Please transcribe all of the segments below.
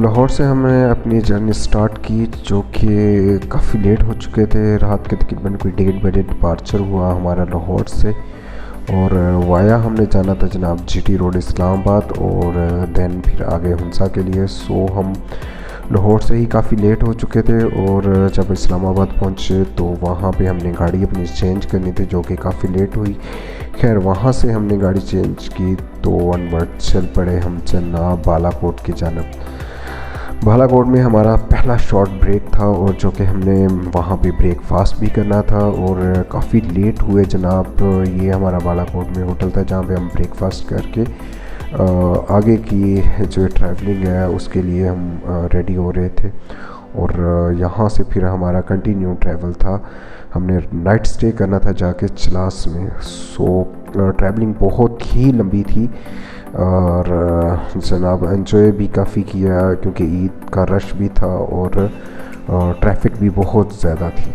लाहौर से हमने अपनी जर्नी स्टार्ट की, जो कि काफ़ी लेट हो चुके थे। रात के तकरीबन कोई 1:30 बजे डिपार्चर हुआ हमारा लाहौर से, और वाया हमने जाना था जनाब जीटी रोड इस्लामाबाद, और देन फिर आगे हुंसा के लिए। सो हम लाहौर से ही काफ़ी लेट हो चुके थे, और जब इस्लामाबाद पहुंचे तो वहाँ पे हमने गाड़ी अपनी चेंज करनी थी, जो कि काफ़ी लेट हुई। खैर वहाँ से हमने गाड़ी चेंज की तो वनवर्ड चल पड़े हम जनाब बालाकोट की जानब। बालाकोट में हमारा पहला शॉर्ट ब्रेक था, और जो कि हमने वहाँ पे ब्रेकफास्ट भी करना था, और काफ़ी लेट हुए जनाब। ये हमारा बालाकोट में होटल था जहाँ पे हम ब्रेकफास्ट करके आगे की जो ट्रैवलिंग है उसके लिए हम रेडी हो रहे थे। और यहाँ से फिर हमारा कंटिन्यू ट्रैवल था। हमने नाइट स्टे करना था जाके चलास में। सो ट्रैवलिंग बहुत ही लंबी थी, और जनाब एंजॉय भी काफ़ी किया, क्योंकि ईद का रश भी था और ट्रैफिक भी बहुत ज़्यादा थी।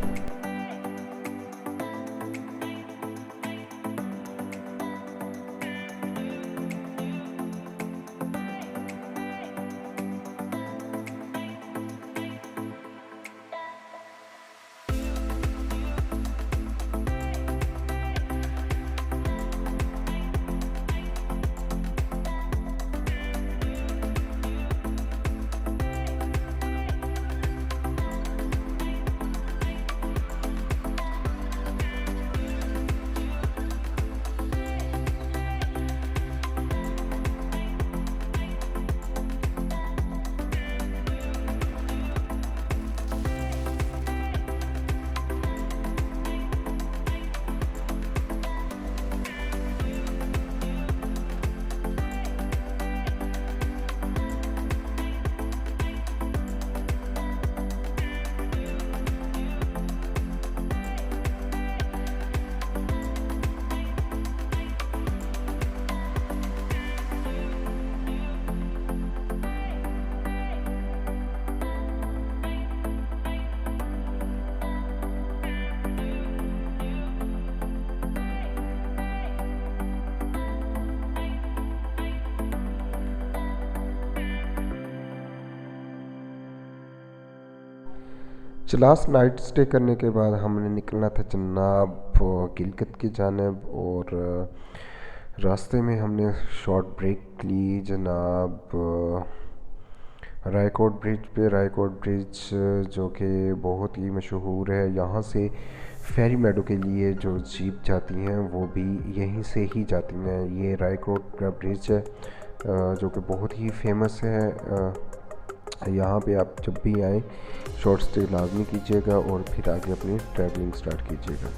चलास नाइट स्टे करने के बाद हमने निकलना था जनाब गिलगित की जानब, और रास्ते में हमने शॉर्ट ब्रेक ली जनाब रायकोट ब्रिज पे। रायकोट ब्रिज जो कि बहुत ही मशहूर है। यहाँ से फेरी मेडो के लिए जो जीप जाती हैं वो भी यहीं से ही जाती हैं। ये रायकोट का ब्रिज है जो कि बहुत ही फेमस है। यहाँ पे आप जब भी आएँ शॉर्ट स्टे लाजमी कीजिएगा, और फिर आगे अपनी ट्रैवलिंग स्टार्ट कीजिएगा।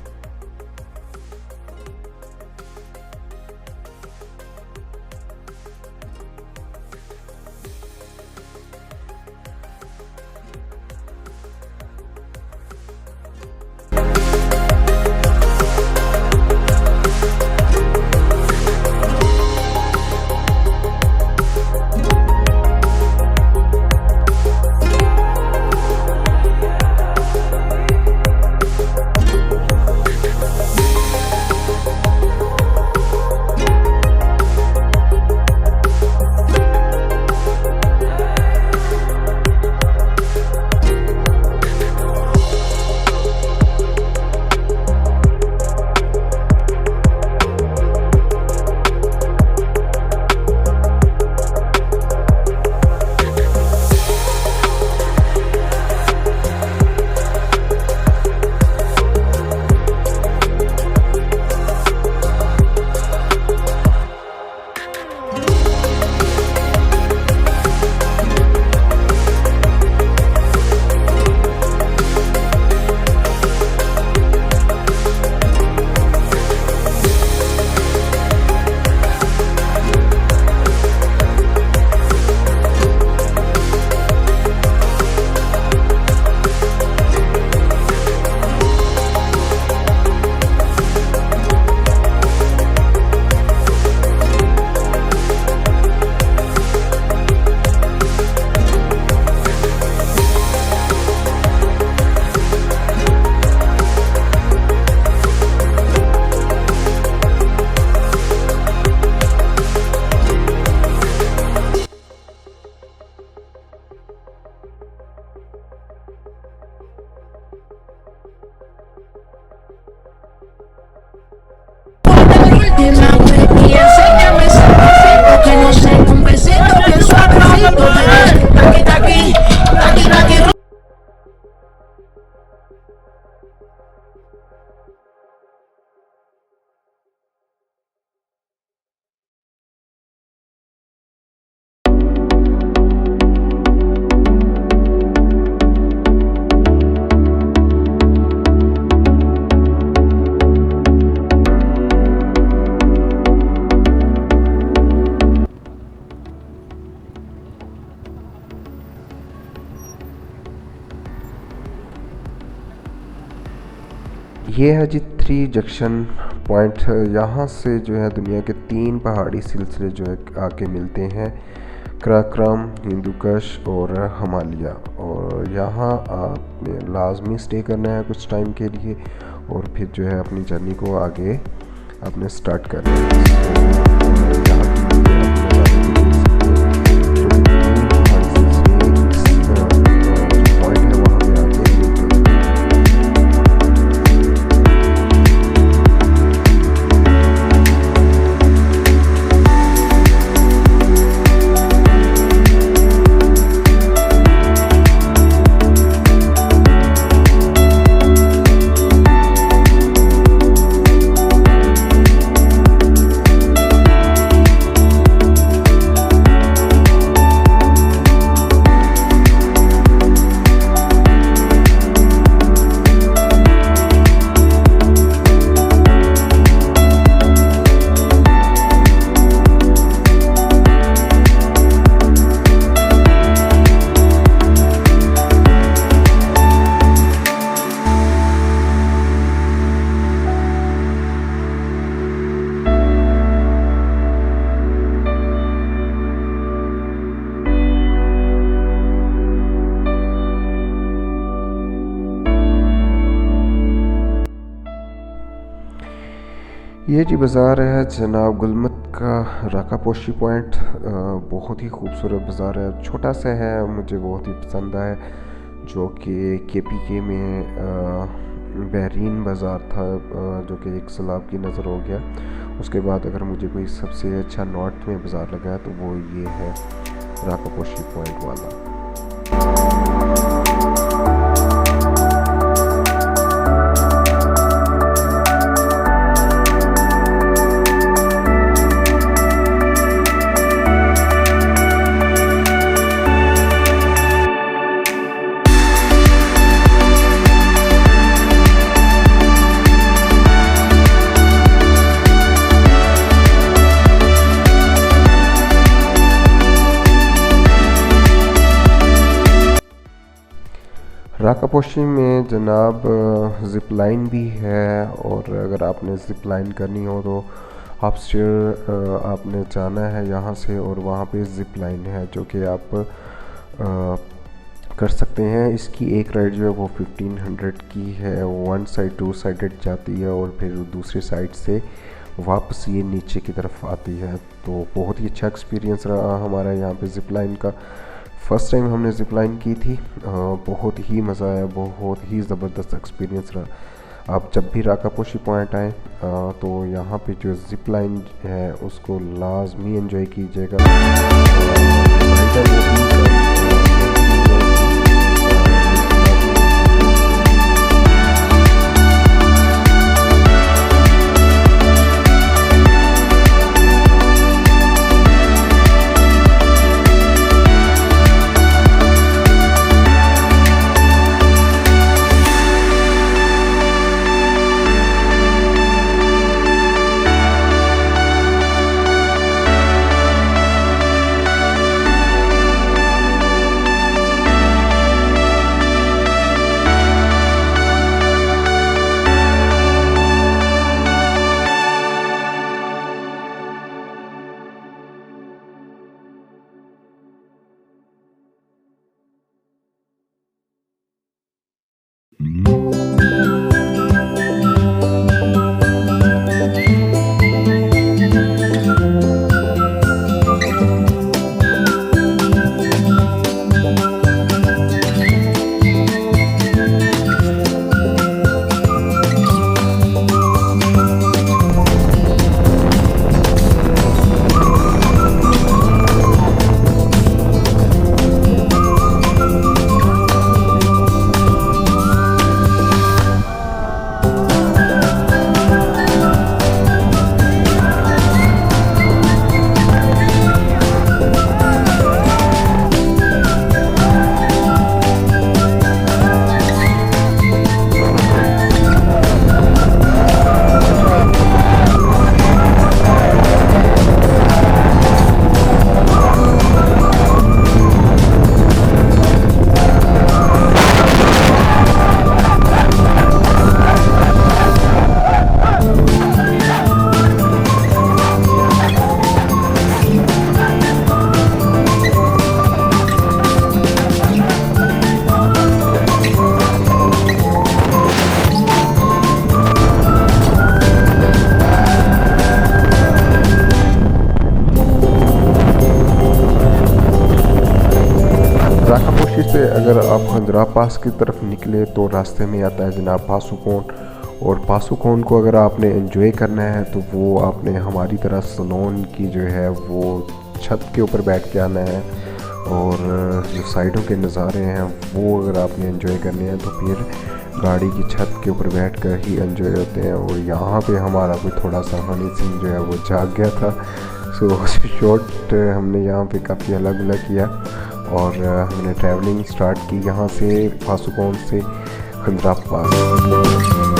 ये है जी 3 जंक्शन पॉइंट। यहाँ से जो है दुनिया के 3 पहाड़ी सिलसिले जो है आके मिलते हैं, कराक्रम, हिंदुकुश और हिमालय। और यहाँ आपने लाजमी स्टे करना है कुछ टाइम के लिए, और फिर जो है अपनी जर्नी को आगे आपने स्टार्ट करना है। तो यहाँ ये जी बाज़ार है जनाब गुलमत का राकापोशी पॉइंट। बहुत ही खूबसूरत बाज़ार है, छोटा सा है, मुझे बहुत ही पसंद आया। जो कि केपीके में बहरीन बाज़ार था, जो कि एक सैलाब की नज़र हो गया। उसके बाद अगर मुझे कोई सबसे अच्छा नॉर्थ में बाज़ार लगा तो वो ये है राकापोशी पॉइंट वाला। राकापोशी में जनाब ज़िप लाइन भी है, और अगर आपने ज़िप लाइन करनी हो तो अपस्टेयर आपने जाना है यहाँ से, और वहाँ पे ज़िप लाइन है जो कि आप कर सकते हैं। इसकी एक राइड जो है वो 1500 की है, वन साइड 2 साइडेड जाती है और फिर दूसरी साइड से वापस ये नीचे की तरफ आती है। तो बहुत ही अच्छा एक्सपीरियंस रहा हमारा यहाँ पे ज़िप लाइन का। फ़र्स्ट टाइम हमने ज़िप लाइन की थी, बहुत ही मज़ा आया, बहुत ही ज़बरदस्त एक्सपीरियंस रहा। आप जब भी राकापोशी पॉइंट आएँ तो यहाँ पे जो ज़िप लाइन है उसको लाजमी एंजॉय कीजिएगा। खंद्रा पास की तरफ निकले तो रास्ते में आता है जनाब पासुकोन। और पासुकोन को अगर आपने एंजॉय करना है तो वो आपने हमारी तरह सलोन की जो है वो छत के ऊपर बैठ के आना है। और जो साइडों के नज़ारे हैं वो अगर आपने एंजॉय करने हैं तो फिर गाड़ी की छत के ऊपर बैठकर ही एंजॉय होते हैं। और यहाँ पे हमारा कोई थोड़ा सा फनी सीन जो है वो जाग गया था। सो शॉट हमने यहाँ पे काफ़ी अलग अलग किया और हमने ट्रैवलिंग स्टार्ट की यहाँ से पासुकोन से खंद्रा पास।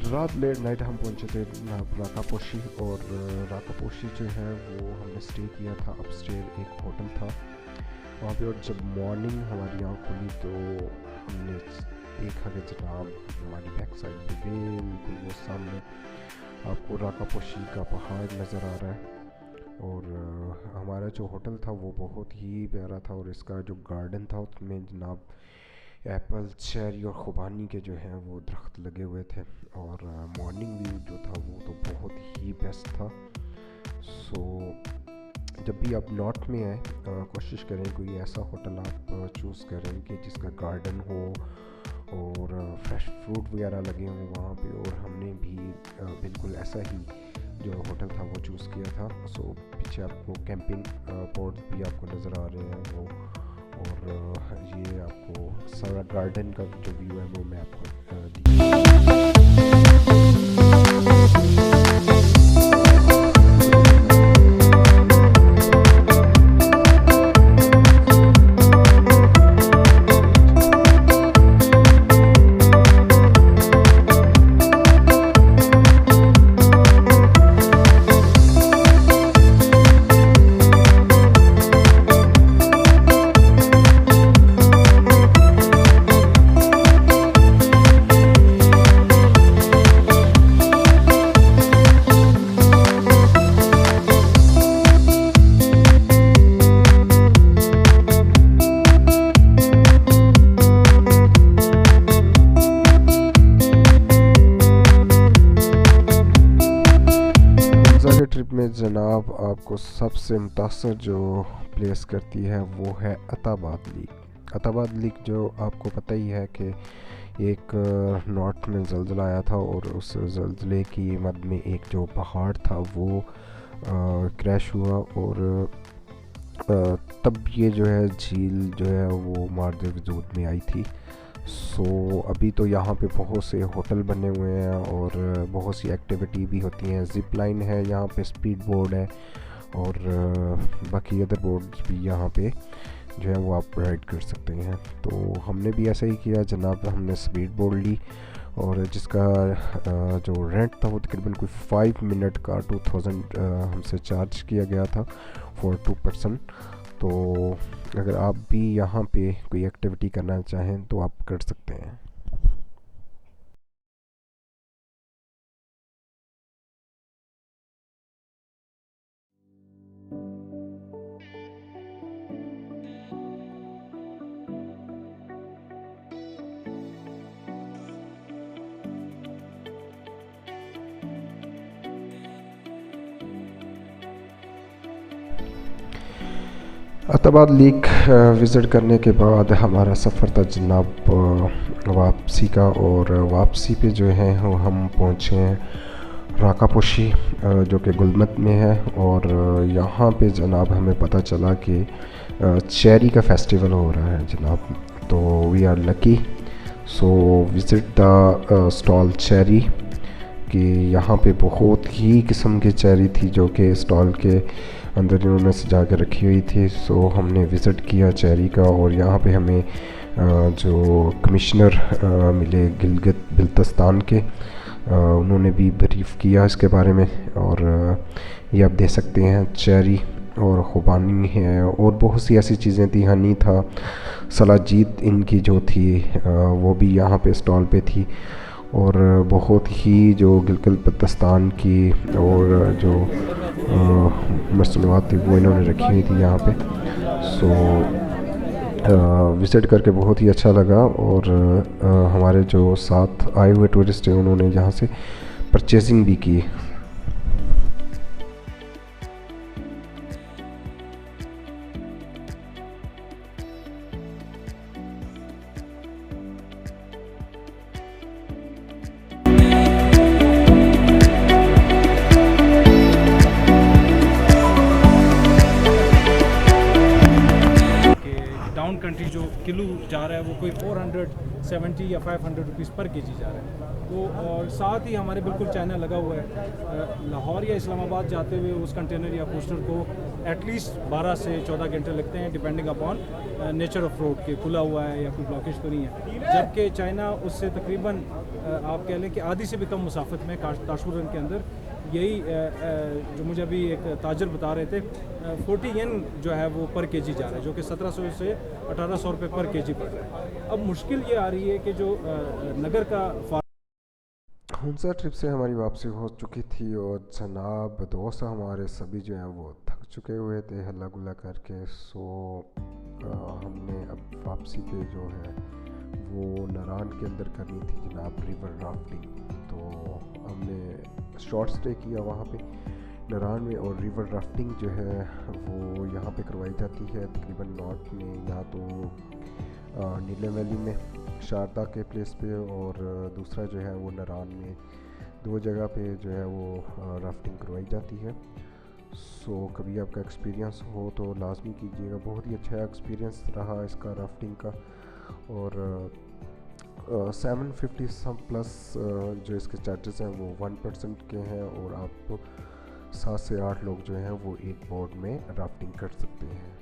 रात लेट नाइट हम पहुंचे थे राकापोशी। और राकापोशी जो है वो हमने स्टे किया था अपस्टेयर एक होटल था वहाँ पे। और जब मॉर्निंग हमारी आँख खुली तो हमने देखा कि जनाब हमारी बैक साइड पे बिल्कुल वो सामने आपको राकापोशी का पहाड़ नज़र आ रहा है। और हमारा जो होटल था वो बहुत ही प्यारा था और इसका जो गार्डन था उसमें जनाब एप्पल चेरी और खुबानी के जो हैं वो दरख्त लगे हुए थे। और मॉर्निंग व्यू जो था वो तो बहुत ही बेस्ट था। सो जब भी आप नॉर्थ में आए कोशिश करें कोई ऐसा होटल आप चूज़ करें कि जिसका गार्डन हो और फ्रेश फ्रूट वगैरह लगे हों वहाँ पे। और हमने भी बिल्कुल ऐसा ही जो होटल था वो चूज़ किया था। सो पीछे आपको कैंपिंग पॉट भी आपको नज़र आ रहे हैं वो। और ये आपको सारा गार्डन का जो व्यू है वो मैं आपको ट्रिप में जनाब आपको सबसे मुतासर जो प्लेस करती है वो है अताबाद लीक। अताबाद लीक जो आपको पता ही है कि एक नॉर्थ में ज़लज़ला आया था और उस ज़लज़ले की मद में एक जो पहाड़ था वो क्रैश हुआ। और तब ये जो है झील जो है वो मारदे वजूद में आई थी। सो अभी तो यहाँ पे बहुत से होटल बने हुए हैं और बहुत सी एक्टिविटी भी होती हैं। ज़िप लाइन है यहाँ पे, स्पीड बोर्ड है और बाकी अदर बोर्ड्स भी यहाँ पे जो है वो आप राइड कर सकते हैं। तो हमने भी ऐसा ही किया जनाब, हमने स्पीड बोर्ड ली और जिसका जो रेंट था वो तकरीबन कोई 5 मिनट का 2000 हमसे चार्ज किया गया था फॉर 2 पर्सन। तो अगर आप भी यहाँ पे कोई एक्टिविटी करना चाहें तो आप कर सकते हैं। अताबाद लेक विज़िट करने के बाद हमारा सफ़र था जनाब वापसी का, और वापसी पे जो है हम पहुँचे हैं राकापोशी जो कि गुलमर्ग में है। और यहाँ पे जनाब हमें पता चला कि चेरी का फेस्टिवल हो रहा है जनाब। तो we are lucky, so visit the stall cherry कि यहाँ पे बहुत ही किस्म की चेरी थी जो कि स्टॉल के अंदर इन्होंने सजा के रखी हुई थी। सो हमने विज़िट किया चेरी का, और यहाँ पे हमें जो कमिश्नर मिले गिलगित बिल्तिस्तान के, उन्होंने भी ब्रीफ़ किया इसके बारे में। और ये आप देख सकते हैं चेरी और खुबानी है और बहुत सी ऐसी चीज़ें थी, हनी था, सलाजीत इनकी जो थी वो भी यहाँ पे स्टॉल पे थी। और बहुत ही जो गिलगित बिल्तिस्तान की और जो मसनूआत थी वो इन्होंने रखी हुई थी यहाँ पे। सो विज़िट करके बहुत ही अच्छा लगा। और हमारे जो साथ आए हुए टूरिस्ट हैं उन्होंने यहाँ से परचेजिंग भी की। डाउन कंट्री जो किलो जा रहा है वो कोई 470 या 500 रुपीज़ पर केजी जा रहा है। तो और साथ ही हमारे बिल्कुल चाइना लगा हुआ है। लाहौर या इस्लामाबाद जाते हुए उस कंटेनर या कोस्टर को एटलीस्ट 12 से 14 घंटे लगते हैं depending upon nature of road के, खुला हुआ है या कोई ब्लॉकेज तो नहीं है। जबकि चाइना उससे तकरीबन आप कह लें कि आधी से भी कम मुसाफत में ताशुरन के अंदर, यही जो मुझे अभी एक ताजर बता रहे थे, 40 येन जो है वो पर केजी जा रहा है, जो कि 1700 से 1800 रुपये पर केजी पड़ रहा है। अब मुश्किल ये आ रही है कि जो नगर का हुंसा ट्रिप से हमारी वापसी हो चुकी थी और जनाब दोस्त हमारे सभी जो हैं वो थक चुके हुए थे हल्ला गुल्ला करके। सो हमने अब वापसी पे जो है वो नारान के अंदर करनी थी जनाब रिवर राफ्टिंग। तो हमने शॉर्ट स्टे किया वहाँ पे नारान में, और रिवर राफ्टिंग जो है वो यहाँ पे करवाई जाती है तकरीबन नॉर्थ में, या तो नीले वैली में शारदा के प्लेस पे, और दूसरा जो है वो नारान में। दो जगह पे जो है वो राफ्टिंग करवाई जाती है। सो कभी आपका एक्सपीरियंस हो तो लाजमी कीजिएगा, बहुत ही अच्छा एक्सपीरियंस रहा इसका राफ्टिंग का। और 750 सम प्लस जो इसके चार्जेस हैं वो 1% के हैं, और आप 7 से 8 लोग जो हैं वो एक बोट में राफ्टिंग कर सकते हैं।